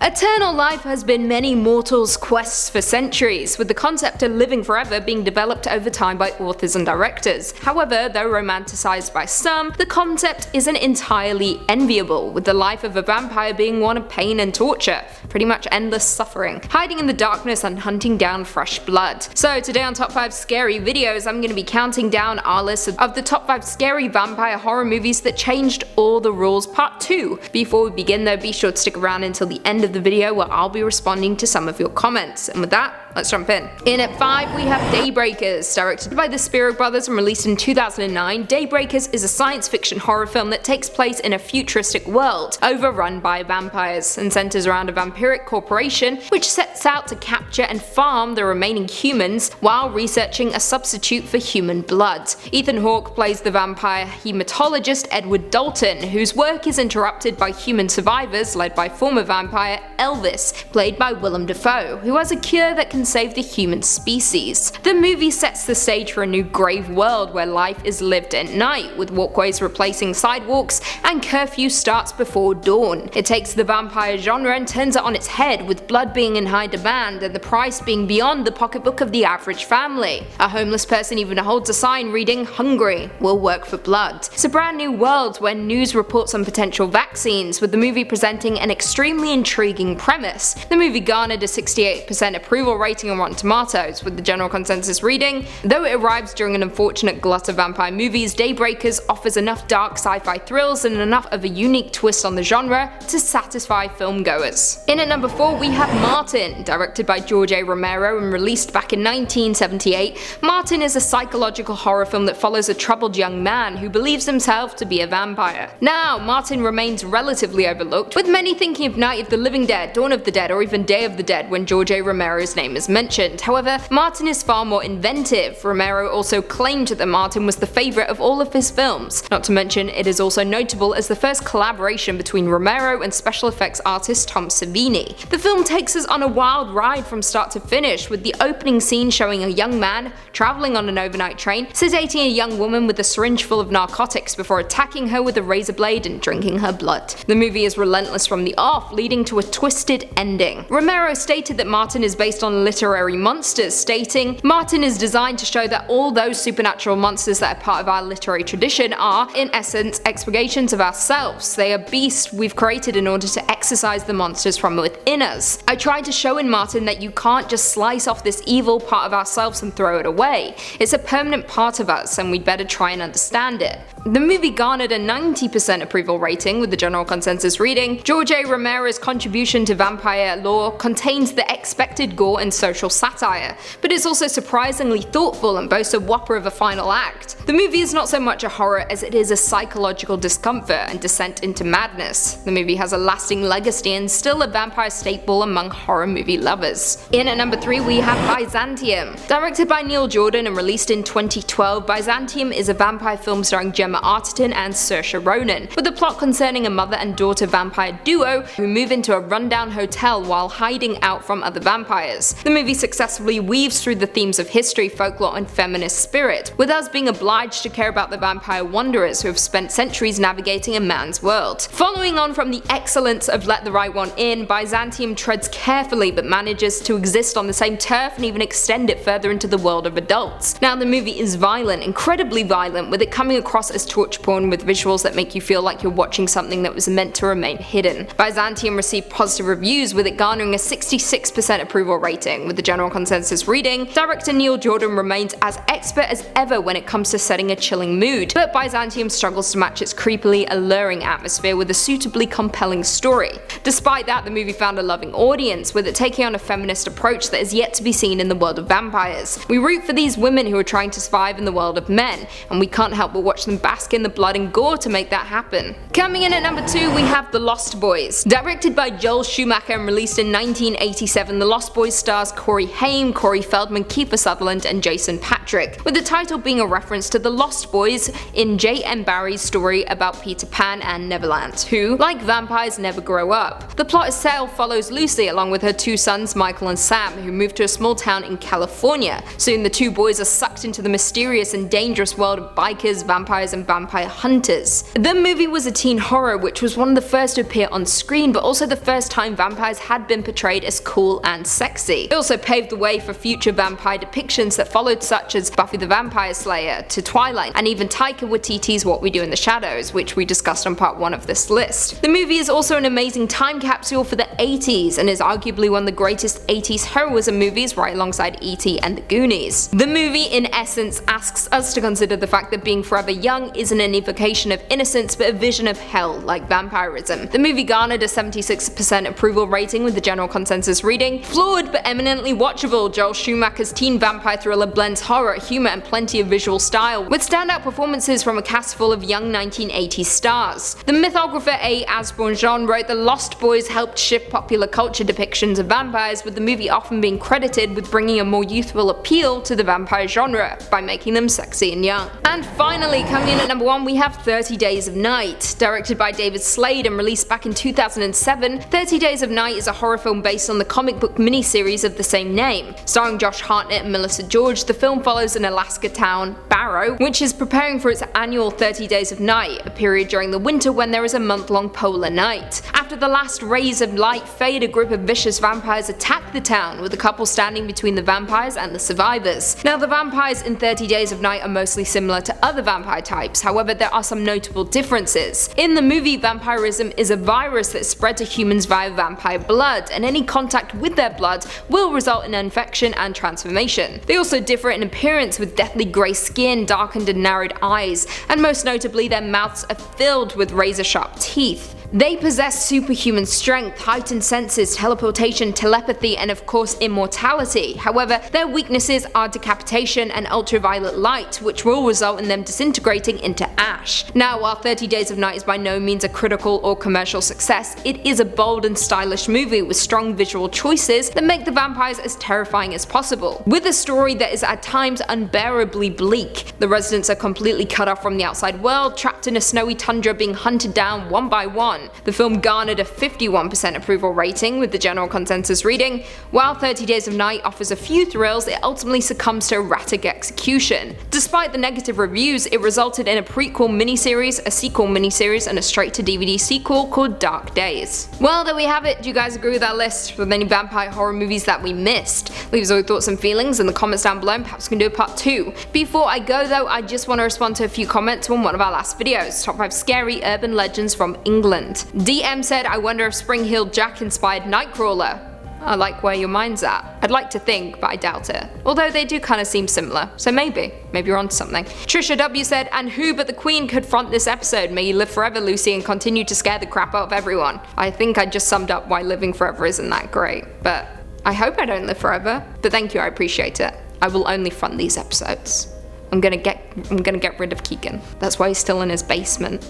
Eternal life has been many mortals' quests for centuries, with the concept of living forever being developed over time by authors and directors. However, though romanticized by some, the concept isn't entirely enviable, with the life of a vampire being one of pain and torture, pretty much endless suffering, hiding in the darkness and hunting down fresh blood. So today on Top 5 Scary Videos, I'm going to be counting down our list of the top 5 scary vampire horror movies that changed all the rules, part 2. Before we begin though, be sure to stick around until the end of the video where I'll be responding to some of your comments. And with that, let's jump in. In at 5 we have Daybreakers. Directed by the Spierig brothers and released in 2009, Daybreakers is a science fiction horror film that takes place in a futuristic world overrun by vampires and centers around a vampiric corporation which sets out to capture and farm the remaining humans while researching a substitute for human blood. Ethan Hawke plays the vampire hematologist Edward Dalton, whose work is interrupted by human survivors led by former vampire Elvis, played by Willem Dafoe, who has a cure that can save the human species. The movie sets the stage for a new grave world where life is lived at night, with walkways replacing sidewalks and curfew starts before dawn. It takes the vampire genre and turns it on its head, with blood being in high demand and the price being beyond the pocketbook of the average family. A homeless person even holds a sign reading "Hungry, will work for blood." It's a brand new world where news reports on potential vaccines, with the movie presenting an extremely intriguing premise. The movie garnered a 68% approval rating on Rotten Tomatoes, with the general consensus reading, "Though it arrives during an unfortunate glut of vampire movies, Daybreakers offers enough dark sci-fi thrills and enough of a unique twist on the genre to satisfy filmgoers." In at number 4 we have Martin. Directed by George A. Romero and released back in 1978, Martin is a psychological horror film that follows a troubled young man who believes himself to be a vampire. Now, Martin remains relatively overlooked, with many thinking of Night of the Living Dead, Dawn of the Dead, or even Day of the Dead when George A. Romero's name is mentioned. However, Martin is far more inventive. Romero also claimed that Martin was the favourite of all of his films. Not to mention, it is also notable as the first collaboration between Romero and special effects artist Tom Savini. The film takes us on a wild ride from start to finish, with the opening scene showing a young man travelling on an overnight train, sedating a young woman with a syringe full of narcotics before attacking her with a razor blade and drinking her blood. The movie is relentless from the off, leading to a twisted ending. Romero stated that Martin is based on literary monsters, stating, "Martin is designed to show that all those supernatural monsters that are part of our literary tradition are, in essence, expurgations of ourselves. They are beasts we've created in order to exorcise the monsters from within us. I tried to show in Martin that you can't just slice off this evil part of ourselves and throw it away. It's a permanent part of us, and we'd better try and understand it." The movie garnered a 90% approval rating, with the general consensus reading, "George A. Romero's contribution to vampire lore contains the expected gore and social satire, but it's also surprisingly thoughtful and boasts a whopper of a final act. The movie is not so much a horror as it is a psychological discomfort and descent into madness. The movie has a lasting legacy and still a vampire staple among horror movie lovers." In at number 3 we have Byzantium. Directed by Neil Jordan and released in 2012, Byzantium is a vampire film starring Gemma Arterton and Saoirse Ronan, with a plot concerning a mother and daughter vampire duo who move into a rundown hotel while hiding out from other vampires. The movie successfully weaves through the themes of history, folklore, and feminist spirit, with us being obliged to care about the vampire wanderers who have spent centuries navigating a man's world. Following on from the excellence of Let the Right One In, Byzantium treads carefully but manages to exist on the same turf and even extend it further into the world of adults. Now, the movie is violent, incredibly violent, with it coming across as torture porn with visuals that make you feel like you're watching something that was meant to remain hidden. Byzantium received positive reviews, with it garnering a 66% approval rating, with the general consensus reading, "Director Neil Jordan remains as expert as ever when it comes to setting a chilling mood, but Byzantium struggles to match its creepily alluring atmosphere with a suitably compelling story." Despite that, the movie found a loving audience, with it taking on a feminist approach that is yet to be seen in the world of vampires. We root for these women who are trying to survive in the world of men, and we can't help but watch them bask in the blood and gore to make that happen. Coming in at number 2 we have The Lost Boys. Directed by Joel Schumacher and released in 1987, The Lost Boys stars Corey Haim, Corey Feldman, Kiefer Sutherland, and Jason Patrick, with the title being a reference to the Lost Boys in J.M. Barrie's story about Peter Pan and Neverland, who, like vampires, never grow up. The plot itself follows Lucy along with her 2 sons Michael and Sam, who move to a small town in California. Soon the 2 boys are sucked into the mysterious and dangerous world of bikers, vampires, and and vampire hunters. The movie was a teen horror, which was one of the first to appear on screen, but also the first time vampires had been portrayed as cool and sexy. It also paved the way for future vampire depictions that followed, such as Buffy the Vampire Slayer to Twilight, and even Taika Waititi's What We Do in the Shadows, which we discussed on part 1 of this list. The movie is also an amazing time capsule for the 80s and is arguably one of the greatest 80s heroism movies, right alongside E.T. and The Goonies. The movie, in essence, asks us to consider the fact that being forever young isn't an evocation of innocence but a vision of hell, like vampirism. The movie garnered a 76% approval rating with the general consensus reading. Flawed but eminently watchable, Joel Schumacher's teen vampire thriller blends horror, humor, and plenty of visual style, with standout performances from a cast full of young 1980s stars. The mythographer A. Asborn John wrote The Lost Boys helped shift popular culture depictions of vampires, with the movie often being credited with bringing a more youthful appeal to the vampire genre by making them sexy and young. And finally, coming in at number 1, we have 30 Days of Night. Directed by David Slade and released back in 2007, 30 Days of Night is a horror film based on the comic book miniseries of the same name. Starring Josh Hartnett and Melissa George, the film follows an Alaska town, Barrow, which is preparing for its annual 30 Days of Night, a period during the winter when there is a month-long polar night. After the last rays of light fade, a group of vicious vampires attack the town, with a couple standing between the vampires and the survivors. Now, the vampires in 30 Days of Night are mostly similar to other vampire types, however there are some notable differences. In the movie, vampirism is a virus that spread to humans via vampire blood, and any contact with their blood will result in infection and transformation. They also differ in appearance, with deathly grey skin, darkened and narrowed eyes, and most notably their mouths are filled with razor-sharp teeth. They possess superhuman strength, heightened senses, teleportation, telepathy, and of course immortality. However, their weaknesses are decapitation and ultraviolet light, which will result in them disintegrating into ash. Now, while 30 Days of Night is by no means a critical or commercial success, it is a bold and stylish movie with strong visual choices that make the vampires as terrifying as possible. With a story that is at times unbearably bleak, the residents are completely cut off from the outside world, trapped in a snowy tundra being hunted down one by one. The film garnered a 51% approval rating with the general consensus reading. While 30 Days of Night offers a few thrills, it ultimately succumbs to erratic execution. Despite the negative reviews, it resulted in a prequel miniseries, a sequel miniseries, and a straight-to-DVD sequel called Dark Days. Well, there we have it. Do you guys agree with that list? With any vampire horror movies that we missed? Leave us all your thoughts and feelings in the comments down below, and perhaps we can do a part 2. Before I go though, I just want to respond to a few comments from one of our last videos, Top 5 Scary Urban Legends from England. DM said, I wonder if Spring-Heeled Jack inspired Nightcrawler. I like where your mind's at. I'd like to think, but I doubt it. Although they do kind of seem similar, so maybe you're onto something. Trisha W said, and who but the Queen could front this episode? May you live forever, Lucy, and continue to scare the crap out of everyone. I think I just summed up why living forever isn't that great, but I hope I don't live forever. But thank you, I appreciate it. I will only front these episodes. I'm gonna get rid of Keegan. That's why he's still in his basement.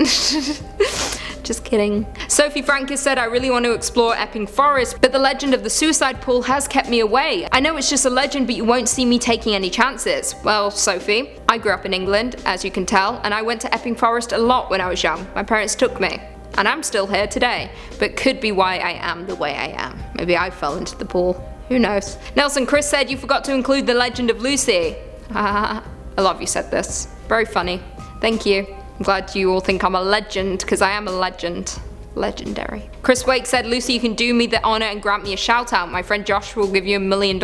Just kidding. Sophie Francis said, I really want to explore Epping Forest, but the legend of the suicide pool has kept me away. I know it's just a legend, but you won't see me taking any chances. Well, Sophie, I grew up in England, as you can tell, and I went to Epping Forest a lot when I was young. My parents took me. And I'm still here today, but could be why I am the way I am. Maybe I fell into the pool. Who knows? Nelson Chris said, you forgot to include the legend of Lucy. I love you said this. Very funny. Thank you. I'm glad you all think I'm a legend, because I am a legend. Legendary. Chris Wake said, Lucy, you can do me the honor and grant me a shout out. My friend Josh will give you $1 million.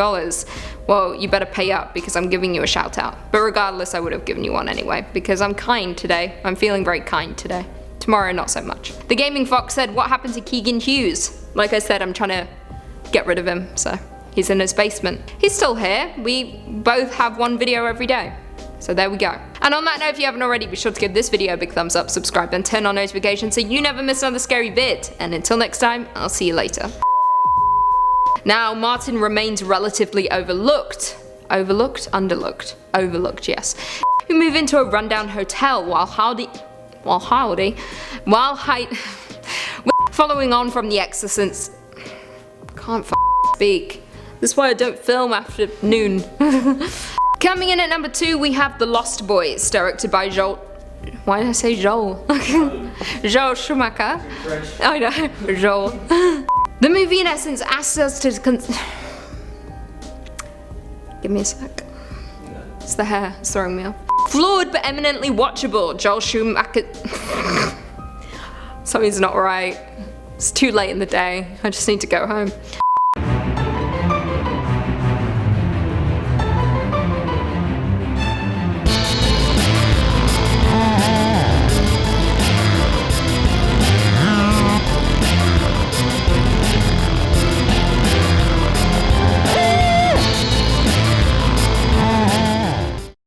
Well, you better pay up because I'm giving you a shout out. But regardless, I would have given you one anyway, because I'm kind today. I'm feeling very kind today. Tomorrow, not so much. The Gaming Fox said, what happened to Keegan Hughes? Like I said, I'm trying to get rid of him, so he's in his basement. He's still here. We both have one video every day. So there we go. And on that note, if you haven't already, be sure to give this video a big thumbs up, subscribe, and turn on notifications so you never miss another scary vid. And until next time, I'll see you later. Now, Martin remains relatively overlooked. Overlooked? Underlooked. Overlooked, yes. Who move into a rundown hotel following on from The Exorcist. Can't speak. This is why I don't film after noon. Coming in at number 2, we have The Lost Boys, directed by Joel. Why did I say Joel? Joel Schumacher. I know, Joel. The movie, in essence, asks us to give me a sec. It's the hair, it's throwing me off. Flawed but eminently watchable. Joel Schumacher. Something's not right. It's too late in the day. I just need to go home.